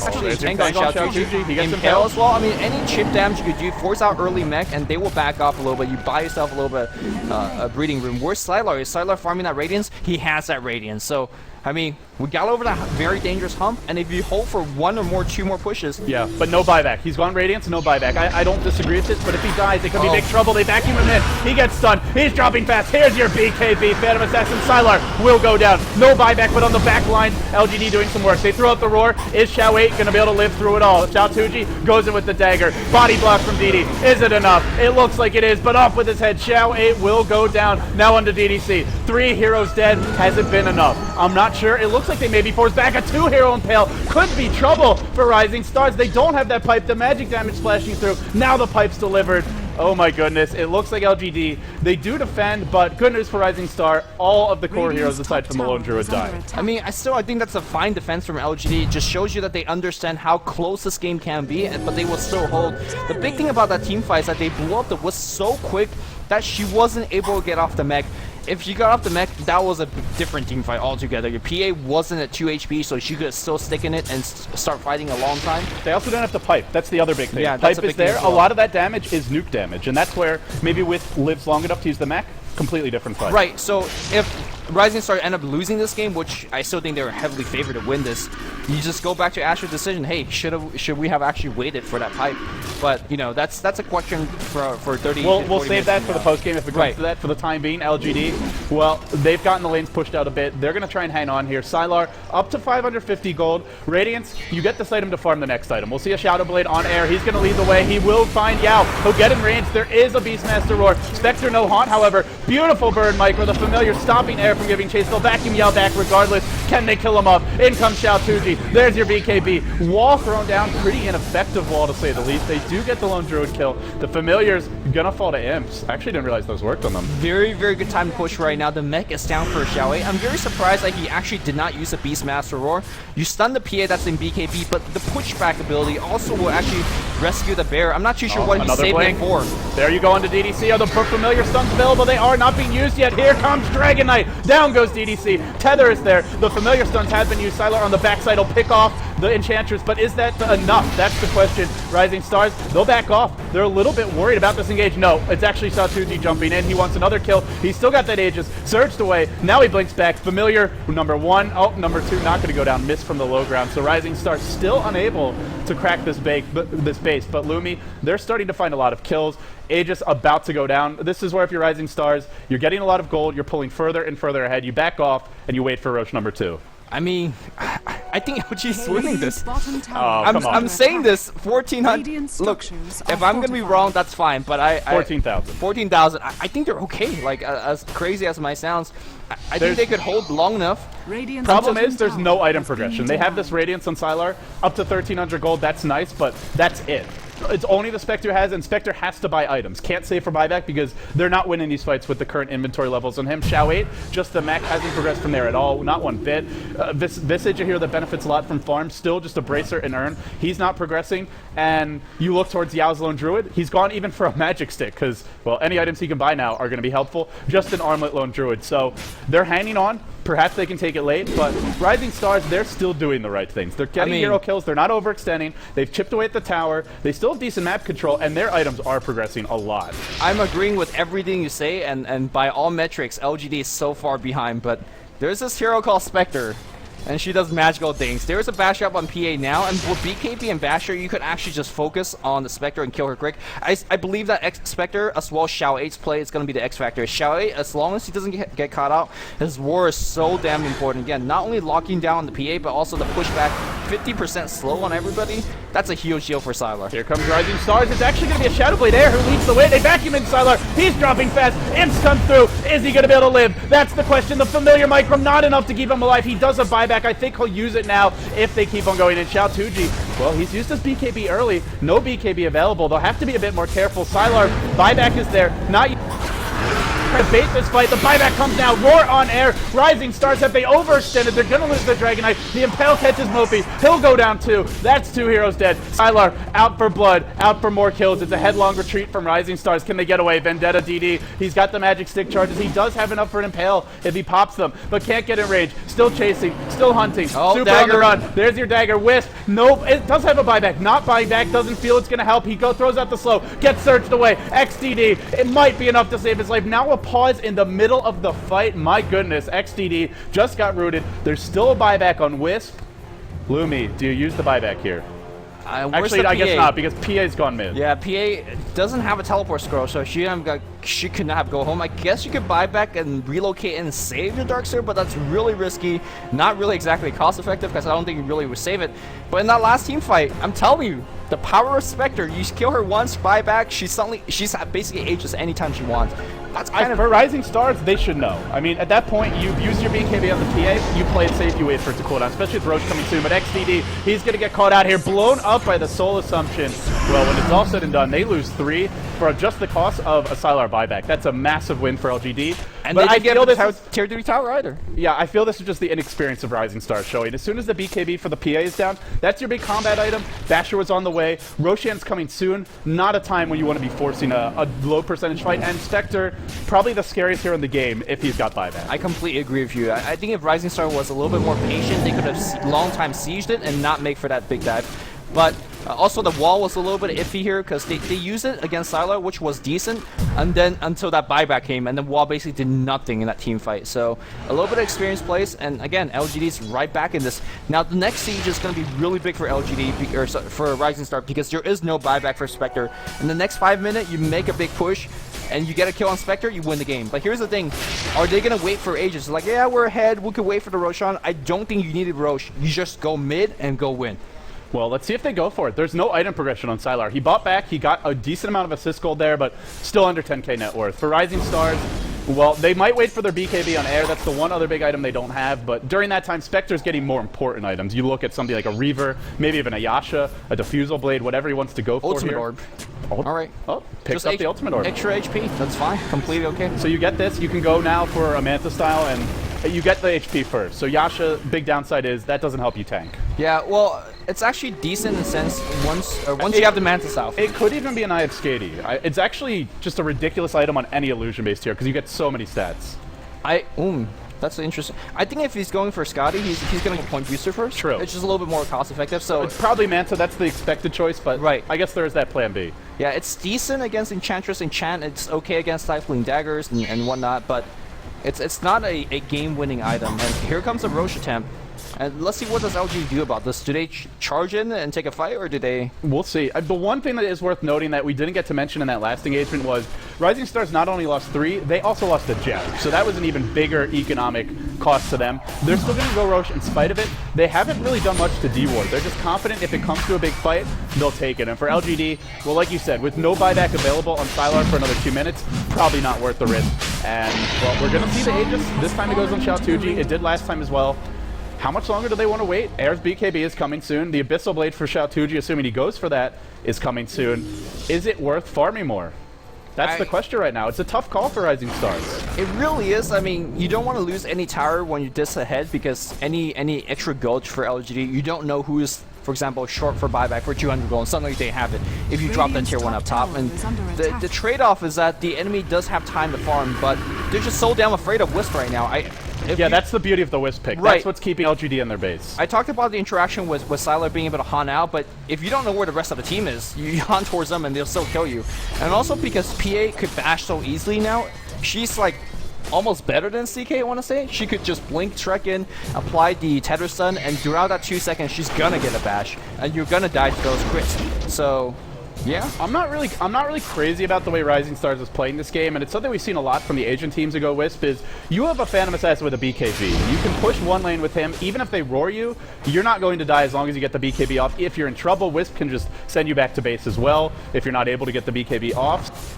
Actually, tank on Xiaotuji. He gets Impale as well. I mean, any chip damage you could do, force out early mech, and they will back off a little bit. You buy yourself a little bit a breathing room. Where's Sylar? Is Sylar farming that Radiance? He has that Radiance. So, I mean, we got over that very dangerous hump, and if you hold for one or more, two more pushes. Yeah, but no buyback. He's gone Radiance, no buyback. I don't disagree with this, but if he dies, it could be big trouble. They vacuum him in. He gets stunned. He's dropping fast. Here's your BKB. Phantom Assassin Sylar will go down. No buyback, but on the back line, LGD doing some work. They throw out the roar. Is Xiao 8 going to be able to live through it all? Xiaotuji goes in with the dagger. Body block from DD. Is it enough? It looks like it is, but off with his head. Xiao 8 will go down. Now onto DDC. 3 heroes dead. Has it been enough? I'm not sure. It looks like they maybe force back. A 2-hero impale could be trouble for Rising Stars. They don't have that pipe. The magic damage splashing through. Now the pipe's delivered. Oh my goodness. It looks like LGD. They do defend, but good news for Rising Star. All of the core heroes aside from the Lone Druid die. I mean, I think that's a fine defense from LGD. It just shows you that they understand how close this game can be, but they will still hold. The big thing about that team fight is that they blew up the Wisp so quick that she wasn't able to get off the mech. If she got off the mech, that was a different team fight altogether. Your PA wasn't at 2 HP, so she could still stick in it and start fighting a long time. They also don't have the pipe. That's the other big thing. Yeah, pipe is there. A lot of that damage is nuke damage, and that's where maybe with lives long enough to use the mech, completely different fight. Right, so if Rising Star end up losing this game, which I still think they were heavily favored to win this, you just go back to Asher's decision. Hey, should we have actually waited for that pipe? But you know, that's a question for 30. We'll save that for the post game if it comes to that. For the time being, LGD, well, they've gotten the lanes pushed out a bit. They're gonna try and hang on here. Sylar up to 550 gold. Radiance, you get this item to farm the next item. We'll see a Shadow Blade on air. He's gonna lead the way. He will find Yao. He'll get in range. There is a Beastmaster Roar. Spectre no haunt, however. Beautiful bird micro. The familiar stopping air from giving chase. They'll vacuum Yao back regardless. Can they kill him up? In comes Xiaotuji. There's your BKB. Wall thrown down. Pretty ineffective wall to say the least. They do get the lone druid kill. The familiars gonna fall to imps. Actually didn't realize those worked on them. Very, very good time to push right now. The mech is down for Xiao 8. I'm very surprised that he actually did not use a Beastmaster Roar. You stun the PA that's in BKB, but the pushback ability also will actually rescue the bear. I'm not too sure what he's saving it for. There you go onto DDC. Are the familiar stuns available? They are not being used yet. Here comes Dragon Knight. Down goes DDC. Tether is there. The familiar stuns have been used. Sylar on the backside will pick off the Enchantress, but is that enough? That's the question. Rising Stars, they'll back off. They're a little bit worried about this engage. No, it's actually Xiaotuji jumping in. He wants another kill. He's still got that Aegis. Surged away. Now he blinks back. Familiar, number 1. Oh, number 2, not going to go down. Miss from the low ground. So Rising Stars still unable to crack this base. But Lumi, they're starting to find a lot of kills. Aegis about to go down. This is where if you're Rising Stars, you're getting a lot of gold. You're pulling further and further ahead. You back off and you wait for Roche number 2. I mean, I think LG's winning this. I'm saying this, 1,400. Look, if I'm going to be wrong, that's fine, but 14,000. 14,000. I think they're okay. Like, as crazy as my sounds, I think they could hold long enough. Problem is, there's no item progression. They have this Radiance on Sylar, up to 1,300 gold. That's nice, but that's it. It's only the Spectre has, and Spectre has to buy items. Can't save for buyback because they're not winning these fights with the current inventory levels on him. Xiao 8, just the mech hasn't progressed from there at all, not one bit. Visage here that benefits a lot from farm, still just a bracer and earn. He's not progressing, and you look towards Yao's Lone Druid, he's gone even for a magic stick because, well, any items he can buy now are going to be helpful. Just an armlet Lone Druid, so they're hanging on. Perhaps they can take it late, but Rising Stars, they're still doing the right things. They're getting hero kills, they're not overextending, they've chipped away at the tower, they still have decent map control, and their items are progressing a lot. I'm agreeing with everything you say, and by all metrics, LGD is so far behind, but there's this hero called Spectre, and she does magical things. There's a bash up on PA now, and with BKB and Basher, you could actually just focus on the Spectre and kill her quick. I believe that Spectre, as well as Xiao 8's play, is going to be the X factor. Xiao 8, as long as he doesn't get caught out, his war is so damn important. Again, not only locking down the PA, but also the pushback 50% slow on everybody. That's a huge deal for Sylar. Here comes Rising Stars. It's actually going to be a Shadow Blade Air who leads the way. They vacuum in Sylar. He's dropping fast. Imps comes through. Is he going to be able to live? That's the question. The familiar micro, not enough to keep him alive. He does a buyback. I think he'll use it now if they keep on going in. Xiao Tuji, well, he's used his BKB early. No BKB available. They'll have to be a bit more careful. Sylar, buyback is there. Not to bait this fight. The buyback comes now. Roar on air. Rising Stars, have they overextended? They're going to lose their Dragon Knight. The Impale catches Mofi. He'll go down too. That's 2 heroes dead. Sylar out for blood, out for more kills. It's a headlong retreat from Rising Stars. Can they get away? Vendetta DD. He's got the magic stick charges. He does have enough for an Impale if he pops them, but can't get in range. Still chasing, still hunting. Oh, Super dagger. on the run. There's your dagger. Wisp. Nope. It does have a buyback. Not buying back. Doesn't feel it's going to help. He throws out the slow. Gets searched away. XDD. It might be enough to save his life. Now a pause in the middle of the fight. My goodness, XDD just got rooted. There's still a buyback on Wisp. Lumi, do you use the buyback here? Actually, I guess not, because PA's gone mid. Yeah, PA doesn't have a teleport scroll, so she could not have go home. I guess you could buy back and relocate and save your Darkseer, but that's really risky. Not really exactly cost effective, because I don't think you really would save it. But in that last team fight, I'm telling you, the power of Spectre, you kill her once, buy back, she's basically ages anytime she wants. That's kind of... For Rising Stars, they should know. I mean, at that point, you've used your BKB on the PA, you play it safe, you wait for it to cool down, especially with Roche coming soon. But XDD, he's going to get caught out here, blown up by the Soul Assumption. Well, when it's all said and done, they lose 3 for just the cost of a Sylar buyback. That's a massive win for LGD. And but they didn't get a tier 3 tower either. Yeah, I feel this is just the inexperience of Rising Stars showing. As soon as the BKB for the PA is down, that's your big combat item. Basher was on the way. Roshan's coming soon. Not a time when you want to be forcing a low percentage fight. And Spectre, probably the scariest hero in the game if he's got buyback. I completely agree with you. I think if Rising Star was a little bit more patient, they could have long time sieged it and not make for that big dive. But also the wall was a little bit iffy here because they used it against Sylar, which was decent, and then until that buyback came, and the wall basically did nothing in that team fight. So a little bit of experience plays, and again, LGD's right back in this. Now the next siege is going to be really big for LGD, or for Rising Star, because there is no buyback for Spectre. In the next 5 minutes, you make a big push, and you get a kill on Spectre, you win the game. But here's the thing, are they going to wait for ages? Like, yeah, we're ahead, we could wait for the Roshan. I don't think you needed Roche. You just go mid and go win. Well, let's see if they go for it. There's no item progression on Sylar. He bought back, he got a decent amount of assist gold there, but still under 10k net worth. For Rising Stars, well, they might wait for their BKB on air. That's the one other big item they don't have, but during that time, Spectre's getting more important items. You look at something like a Reaver, maybe even a Yasha, a Diffusal Blade, whatever he wants to go for Ultimate here. Orb. All right. Oh, picks up the Ultimate Orb. Extra HP, that's fine. Completely okay. So you get this, you can go now for a Manta style, and you get the HP first. So Yasha, big downside is that doesn't help you tank. Yeah, well, it's actually decent in the sense once you have the Manta style. It could even be an Eye of Skady. It's actually just a ridiculous item on any illusion-based tier because you get so many stats. That's interesting. I think if he's going for Scotty, he's going to go point booster first. True. It's just a little bit more cost effective. So it's probably Manta. That's the expected choice, but right. I guess there is that plan B. Yeah, it's decent against Enchantress. Enchant, it's okay against Stifling Daggers and whatnot, but it's not a game-winning item. And here comes a Roche attempt. And let's see what does LG do about this. Do they charge in and take a fight, or do they... We'll see. The one thing that is worth noting that we didn't get to mention in that last engagement was Rising Stars not only lost 3, they also lost a gem. So that was an even bigger economic cost to them. They're still going to go Roche in spite of it. They haven't really done much to D-Ward. They're just confident if it comes to a big fight, they'll take it. And for LGD, well, like you said, with no buyback available on Sylar for another 2 minutes, probably not worth the risk. And, well, we're going to see the Aegis. This time it goes on Xiao Tuji. It did last time as well. How much longer do they want to wait? Air's BKB is coming soon. The Abyssal Blade for Xiao Tuji, assuming he goes for that, is coming soon. Is it worth farming more? That's the question right now. It's a tough call for Rising Stars. It really is. I mean, you don't want to lose any tower when you're this ahead because any extra gold for LGD, you don't know who is, for example, short for buyback for 200 gold, and suddenly they have it if you drop that tier 1 up top. And the trade-off is that the enemy does have time to farm, but they're just so damn afraid of Wisp right now. Yeah, that's the beauty of the Wisp pick. Right. That's what's keeping LGD in their base. I talked about the interaction with Sylar being able to hunt out, but if you don't know where the rest of the team is, you hunt towards them and they'll still kill you. And also because PA could bash so easily now, she's like almost better than CK, I want to say. She could just blink, trek in, apply the tether stun, and throughout that 2 seconds, she's gonna get a bash, and you're gonna die to those crits. So, yeah. I'm not really crazy about the way Rising Stars is playing this game, and it's something we've seen a lot from the Asian teams that go Wisp. Is you have a Phantom Assassin with a BKB. You can push one lane with him, even if they roar you, you're not going to die as long as you get the BKB off. If you're in trouble, Wisp can just send you back to base as well. If you're not able to get the BKB off.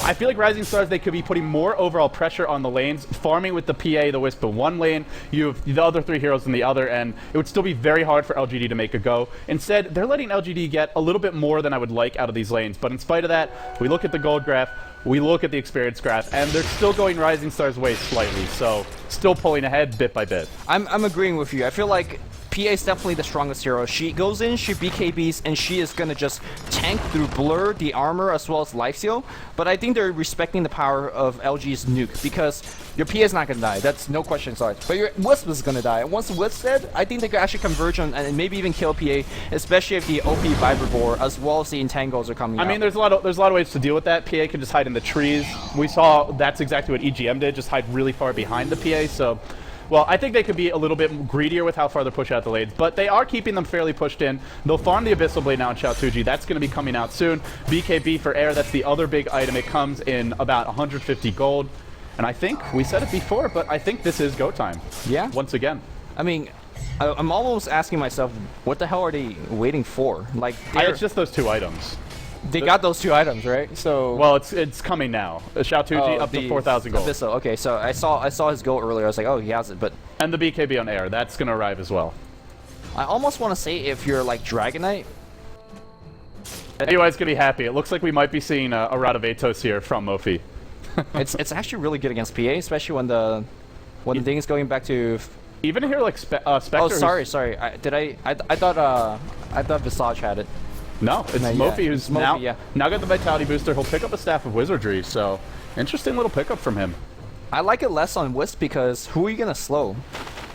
I feel like Rising Stars, they could be putting more overall pressure on the lanes, farming with the PA, the Wisp in one lane, you have the other 3 heroes in the other, and it would still be very hard for LGD to make a go. Instead, they're letting LGD get a little bit more than I would like out of these lanes, but in spite of that, we look at the gold graph, we look at the experience graph, and they're still going Rising Stars' way slightly, so still pulling ahead bit by bit. I'm agreeing with you. I feel like PA is definitely the strongest hero. She goes in, she BKBs, and she is going to just tank through Blur, the armor, as well as Lifesteal. But I think they're respecting the power of LG's nuke, because your PA is not going to die. That's no question asked. But your Wisp is going to die. And once the Wisp dead, I think they could actually converge on and maybe even kill PA, especially if the OP Vibravore as well as the Entangles are coming out. I mean, there's a lot of ways to deal with that. PA can just hide in the trees. We saw that's exactly what EGM did, just hide really far behind the PA. So, well, I think they could be a little bit greedier with how far they push out the lanes, but they are keeping them fairly pushed in. They'll farm the Abyssal Blade now in Xiaotuji. That's going to be coming out soon. BKB for air, that's the other big item. It comes in about 150 gold. And I think, we said it before, but I think this is go time. Yeah. Once again. I mean, I'm almost asking myself, what the hell are they waiting for? Like, It's just those 2 items. They got those 2 items, right? So well, it's coming now. Xiaotuji up to 4,000 gold. Abyssal. Okay, so I saw his goal earlier. I was like, oh, he has it, but and the BKB on air, that's gonna arrive as well. I almost want to say if you're like Dragonite. Anyways, gonna be happy. It looks like we might be seeing a Radavatos here from Mofi. it's actually really good against PA, especially when the thing is going back to. Even here, like Spectre. Oh, sorry. I thought Visage had it. No, it's Mofi who's Mofi, now got the Vitality Booster. He'll pick up a Staff of Wizardry, so interesting little pickup from him. I like it less on Wisp because who are you going to slow?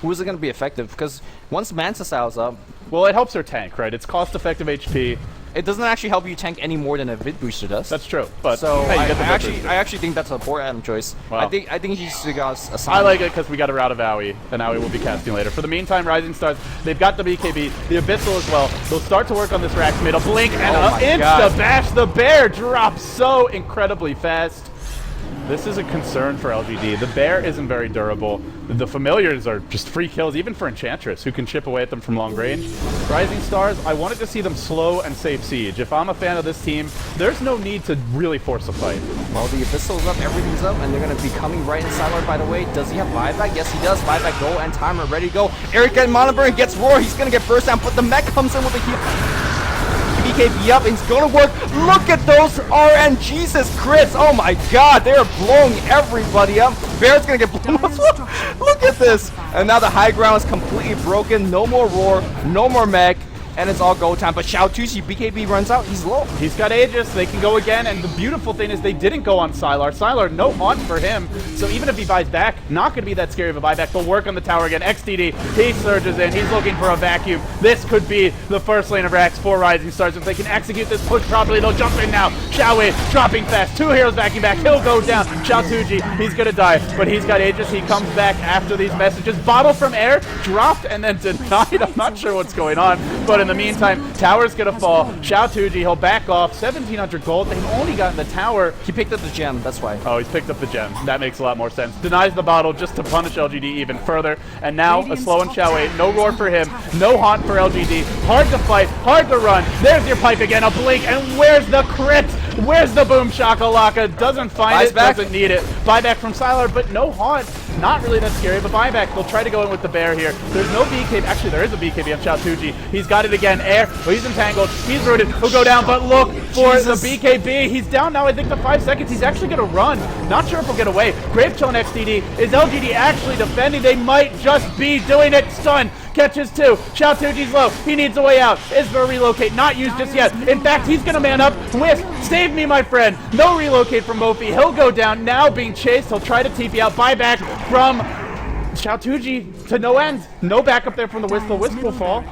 Who is it going to be effective? Because once Manta Style's up... Well, it helps her tank, right? It's cost-effective HP. It doesn't actually help you tank any more than a Vid Booster does. That's true, but so hey, I actually think that's a poor Adam choice. Wow. I think he's got a sign. I like it because we got a route of Aoi, and Aoi will be casting later. For the meantime, Rising Stars, they've got the BKB, the Abyssal as well. They'll start to work on this Rax mid. A blink and insta-bash. The bear drops so incredibly fast. This is a concern for LGD. The bear isn't very durable. The familiars are just free kills, even for Enchantress, who can chip away at them from long range. Rising Stars, I wanted to see them slow and save siege. If I'm a fan of this team, there's no need to really force a fight. Well, the Abyssal's up, everything's up, and they're going to be coming right inside Lord, by the way. Does he have buyback? Yes, he does. Buyback, goal, and timer ready to go. Eric getting Monoburn, gets Roar. He's going to get burst down, but the mech comes in with a heal. BKB up, and it's gonna work. Look at those RNGesus crits. Oh my god, they're blowing everybody up. Bear's gonna get blown as well. Look at this. And now the high ground is completely broken. No more Roar, no more mech, and it's all go time. But Xiaotuji, BKB runs out. He's low. He's got Aegis. They can go again. And the beautiful thing is they didn't go on Sylar. Sylar, no haunt for him. So even if he buys back, not going to be that scary of a buyback. They'll work on the tower again. XDD, he surges in. He's looking for a vacuum. This could be the first lane of Rax for Rising Stars. If they can execute this push properly, they'll jump in now. Xiaowei dropping fast. 2 heroes backing back. He'll go down. Xiaotuji, he's going to die. But he's got Aegis. He comes back after these messages. Bottle from air, dropped and then denied. I'm not sure what's going on. But in the meantime, tower's gonna fall. Xiaotuji, he'll back off. 1,700 gold. They've only gotten the tower. He picked up the gem, that's why. Oh, he's picked up the gem. That makes a lot more sense. Denies the bottle just to punish LGD even further. And now a slow and Xiaowei. No roar for him. No haunt for LGD. Hard to fight. Hard to run. There's your pipe again. A blink. And where's the crit? Where's the boom shakalaka? Doesn't find it. Doesn't need it. Buyback from Sylar, but no haunt. Not really that scary, but buyback. They'll try to go in with the bear here. There's no BKB. Actually, there is a BKB on Xiaotuji. He's got it again. Air. Oh, he's entangled. He's rooted. He'll go down, but look for the BKB. He's down now, I think, to 5 seconds. He's actually going to run. Not sure if he'll get away. Grave Chill on XDD. Is LGD actually defending? They might just be doing it. Stun. Catches 2. Xiaotuji's low. He needs a way out. Isver relocate. Not used just yet. In fact, he's going to man up. Wisp. Save me, my friend. No relocate from Mofi. He'll go down. Now being chased. He'll try to TP out. Buyback from Xiaotuji to no end. No backup there from the Wisp. The Wisp will fall.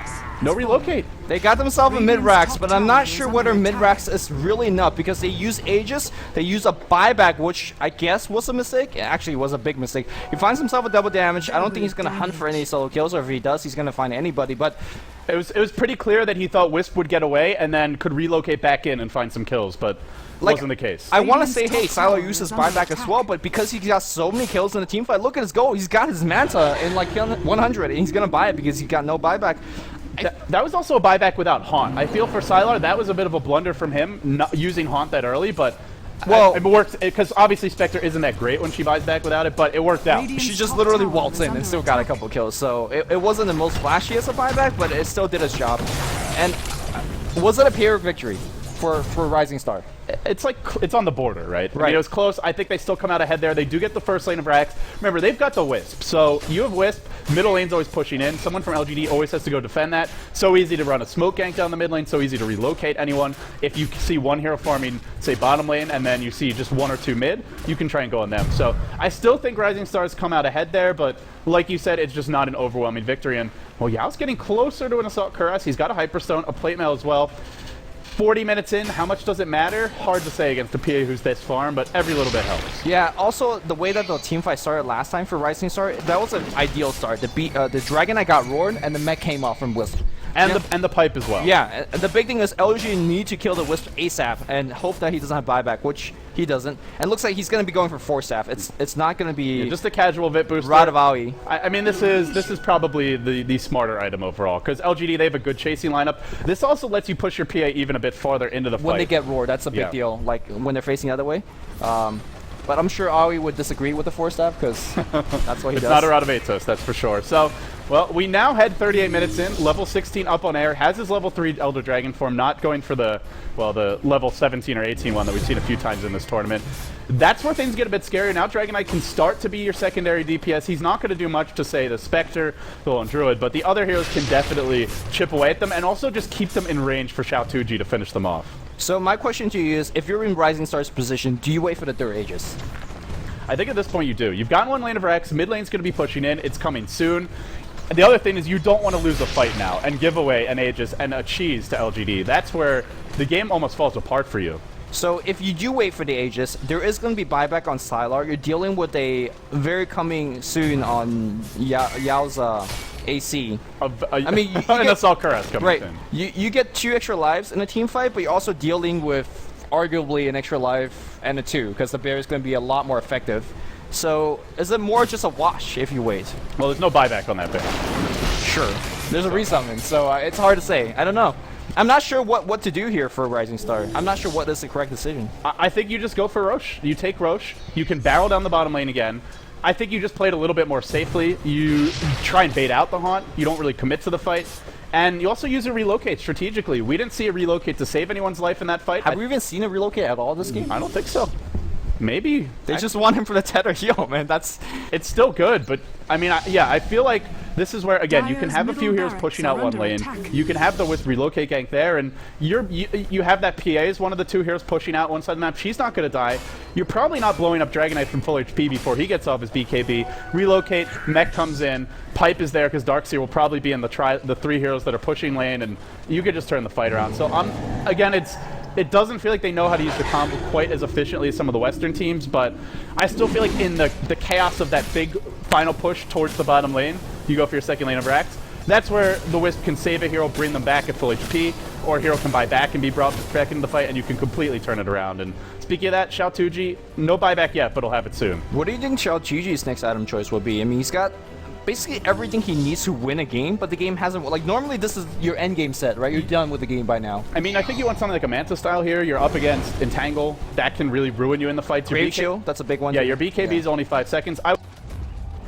No relocate. They got themselves a mid-rax, but I'm not sure whether mid-rax is really enough because they use Aegis, they use a buyback, which I guess was a mistake. It actually was a big mistake. He finds himself a double damage. I don't think he's going to hunt for any solo kills, or if he does, he's going to find anybody, but... It was pretty clear that he thought Wisp would get away and then could relocate back in and find some kills, but wasn't the case. I want to say, hey, Silo uses buyback as well, but because he's got so many kills in the team fight, look at his goal. He's got his Manta in like 100, and he's going to buy it because he's got no buyback. That was also a buyback without Haunt. I feel for Sylar, that was a bit of a blunder from him, not using Haunt that early, but well, it worked, because obviously Spectre isn't that great when she buys back without it, but it worked out. She just literally waltzed in and still got a couple kills, so it wasn't the most flashy as a buyback, but it still did its job. And was it a pyrrhic victory for Rising Star? It's like, it's on the border, right? Right. I mean, it was close. I think they still come out ahead there. They do get the first lane of Rax. Remember, they've got the Wisp. So you have Wisp, middle lane's always pushing in. Someone from LGD always has to go defend that. So easy to run a smoke gank down the mid lane, so easy to relocate anyone. If you see one hero farming, say, bottom lane, and then you see just one or two mid, you can try and go on them. So I still think Rising Stars come out ahead there, but like you said, it's just not an overwhelming victory. And, well, Yao's getting closer to an Assault Cuirass. He's got a Hyperstone, a Plate Mail as well. 40 minutes in, how much does it matter? Hard to say against a PA who's this farm, but every little bit helps. Yeah, also the way that the team fight started last time for Rising Star, that was an ideal start. The Dragon Knight got roared, and the mech came off from Wisp. And the pipe as well. Yeah, and the big thing is LG need to kill the Wisp ASAP and hope that he doesn't have buyback, which he doesn't. And it looks like he's going to be going for 4 staff. It's not going to be just a casual Vit booster. Radavawi. I mean, this is probably the smarter item overall, because LGD, they have a good chasing lineup. This also lets you push your PA even a bit farther into the fight. When they get roared, that's a big deal, like when they're facing the other way. But I'm sure Aoi would disagree with the 4 staff because that's what he does. It's not a Radavatos, that's for sure. So, well, we now head 38 minutes in. Level 16 up on air. Has his level 3 Elder Dragon form, not going for the level 17 or 18 one that we've seen a few times in this tournament. That's where things get a bit scarier. Now Dragon Knight can start to be your secondary DPS. He's not going to do much to, say, the Spectre, the Lone Druid, but the other heroes can definitely chip away at them and also just keep them in range for Xiaotuji to finish them off. So my question to you is, if you're in Rising Star's position, do you wait for the third Aegis? I think at this point you do. You've gotten one lane of Rex, mid lane's going to be pushing in, it's coming soon. And the other thing is you don't want to lose a fight now and give away an Aegis and a cheese to LGD. That's where the game almost falls apart for you. So if you do wait for the Aegis, there is going to be buyback on Sylar. You're dealing with a very coming soon on Yao's AC. I mean, an Assault Cuirass coming soon. You get 2 extra lives in a team fight, but you're also dealing with arguably an extra life and a 2, because the bear is going to be a lot more effective. So is it more just a wash if you wait? Well, there's no buyback on that bear. Sure. There's a resummon, so it's hard to say. I don't know. I'm not sure what to do here for Rising Star. I'm not sure what is the correct decision. I think you just go for Roche. You take Roche. You can barrel down the bottom lane again. I think you just play it a little bit more safely. You try and bait out the Haunt. You don't really commit to the fight. And you also use a relocate strategically. We didn't see a relocate to save anyone's life in that fight. Have we even seen a relocate at all this game? I don't think so. Maybe. They just want him for the tether heal, man. It's still good, but I mean, I feel like this is where, again, you can have a few heroes pushing out one lane. You can have the Wisp relocate gank there, and you have that PA as one of the 2 heroes pushing out one side of the map. She's not going to die. You're probably not blowing up Dragon Knight from full HP before he gets off his BKB. Relocate, mech comes in, pipe is there because Darkseer will probably be in the 3 heroes that are pushing lane, and you could just turn the fight around. So, again, it doesn't feel like they know how to use the combo quite as efficiently as some of the Western teams, but I still feel like in the chaos of that big final push towards the bottom lane, you go for your second lane of Rax. That's where the Wisp can save a hero, bring them back at full HP, or a hero can buy back and be brought back into the fight, and you can completely turn it around. And speaking of that, Xiaotuji, no buyback yet, but he'll have it soon. What do you think Xiaotuji's next item choice will be? I mean, he's got basically everything he needs to win a game, but the game hasn't, like, normally this is your end game set, right? You're done with the game by now. I mean, I think you want something like a Manta style here. You're up against Entangle. That can really ruin you in the fights. Brave Shield, that's a big one. Yeah, your BKB is only 5 seconds. I would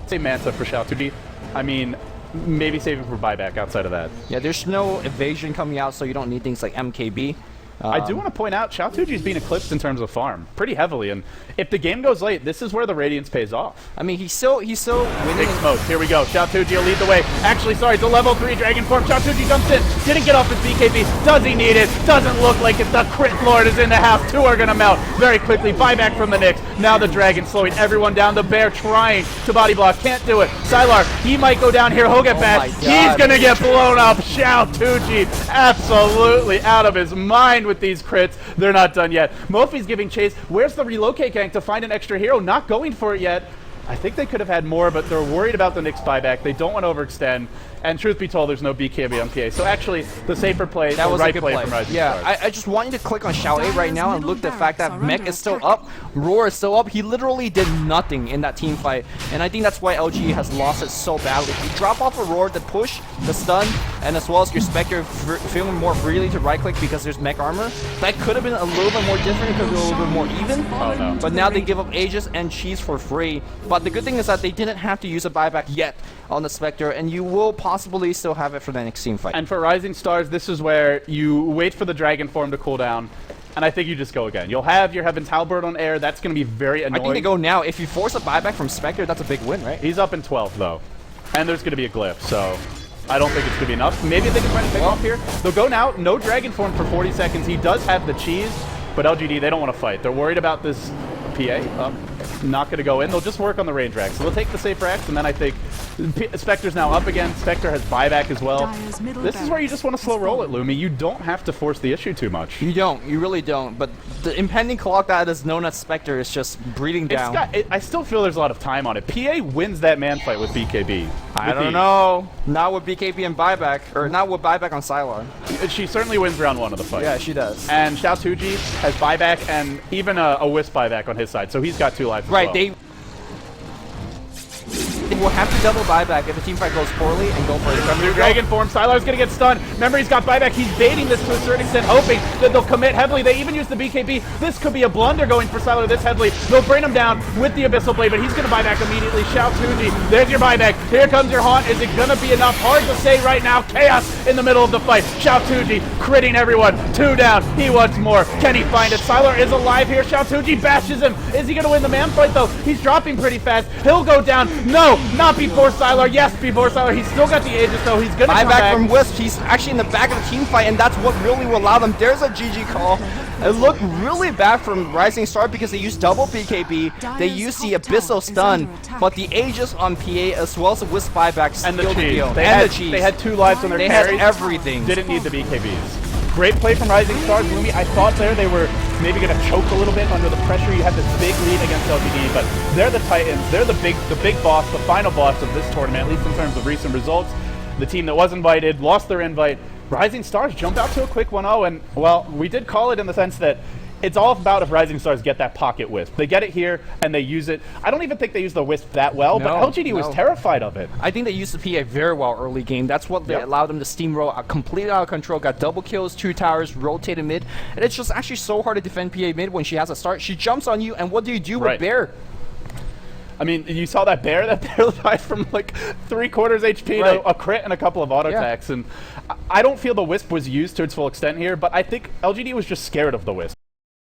say Manta for Xiaotuji. I mean, maybe saving for buyback outside of that. Yeah, there's no evasion coming out, so you don't need things like MKB. I do want to point out, Xiaotuji's being eclipsed in terms of farm pretty heavily, and if the game goes late, this is where the Radiance pays off. I mean, he's still winning. Big smoke. Here we go. Xiaotuji will lead the way. Actually, sorry, it's a level 3 Dragon Form. Xiaotuji jumps in. Didn't get off his BKB. Does he need it? Doesn't look like it. The Crit Lord is in the house. 2 are going to melt very quickly. Buyback from the Nyx. Now the Dragon slowing everyone down. The Bear trying to body block. Can't do it. Sylar, he might go down here. He'll get bashed. He's going to get blown up. Xiaotuji absolutely out of his mind with these crits. They're not done yet. Mofi's giving chase. Where's the relocate gank to find an extra hero? Not going for it yet. I think they could have had more, but they're worried about the Nyx buyback. They don't want to overextend. And truth be told, there's no BKB on PA. So actually, the safer play, that the was right a good play from Rising Stars. I just want you to click on Xiao A right now and look at the fact that Mech is still up, Roar is still up. He literally did nothing in that team fight. And I think that's why LG has lost it so badly. You drop off a Roar, the push, the stun, and as well as your Spectre feeling more freely to right-click because there's Mech armor. That could have been a little bit more different because it was a little bit more even. Oh, no. But now they give up Aegis and Cheese for free. But the good thing is that they didn't have to use a buyback yet on the Spectre, and you will possibly still have it for the next team fight. And for Rising Stars, this is where you wait for the Dragon Form to cool down, and I think you just go again. You'll have your Heaven's Halberd on air. That's going to be very annoying. I think they go now. If you force a buyback from Spectre, that's a big win, right? He's up in 12, though. And there's going to be a glyph, so I don't think it's going to be enough. Maybe they can find a pick off here. They'll go now. No Dragon Form for 40 seconds. He does have the cheese, but LGD, they don't want to fight. They're worried about this PA. Not going to go in. They'll just work on the range racks. So they'll take the safe racks, and then I think Spectre's now up again. Spectre has buyback as well. This is where you just want to slow roll it, Lumi. You don't have to force the issue too much. You don't. You really don't. But the impending clock that is known as Spectre is just breathing down. I still feel there's a lot of time on it. PA wins that man fight with BKB. I don't know. Not with BKB and buyback, or not with buyback on Sylar. She certainly wins round 1 of the fight. Yeah, she does. And Xiaotuji has buyback and even a Wisp buyback on his side, so he's got 2 lives as well. They will have to double buyback if the team fight goes poorly and go for it. From new Dragon Form, Sylar's going to get stunned. Remember, he's got buyback. He's baiting this to a certain extent, hoping that they'll commit heavily. They even use the BKB. This could be a blunder going for Sylar this heavily. They'll bring him down with the Abyssal Blade, but he's going to buy back immediately. Xiaotuji, there's your buyback. Here comes your haunt. Is it going to be enough? Hard to say right now. Chaos in the middle of the fight. Xiaotuji critting everyone. 2 down. He wants more. Can he find it? Sylar is alive here. Xiaotuji bashes him. Is he going to win the man fight, though? He's dropping pretty fast. He'll go down. No, not before Sylar. Yes, before Sylar. He's still got the Aegis, though. He's going to come back. From Wisp. He's actually in the back of the team fight, and that's what really will allow them. There's a GG call. It looked really bad from Rising Star because they used double BKB. They used the Abyssal Stun, but the Aegis on PA as well as the Wisp buyback and the sealed the cheese. deal. They had 2 lives on their carries. They had everything. Didn't need the BKBs. Great play from Rising Stars. Lumi, I thought there they were maybe going to choke a little bit under the pressure. You have this big lead against LGD, but they're the Titans. They're the big boss, the final boss of this tournament, at least in terms of recent results. The team that was invited lost their invite. Rising Stars jump out to a quick 1-0, and, well, we did call it in the sense that it's all about if Rising Stars get that pocket Wisp. They get it here, and they use it. I don't even think they use the Wisp that well, but LGD was terrified of it. I think they used the PA very well early game. That's what allowed them to steamroll completely out of control. Got double kills, 2 towers, rotated mid. And it's just actually so hard to defend PA mid when she has a start. She jumps on you, and what do you do with Bear? I mean, you saw that Bear died from like 3/4 HP to a crit and a couple of auto attacks. And I don't feel the Wisp was used to its full extent here, but I think LGD was just scared of the Wisp.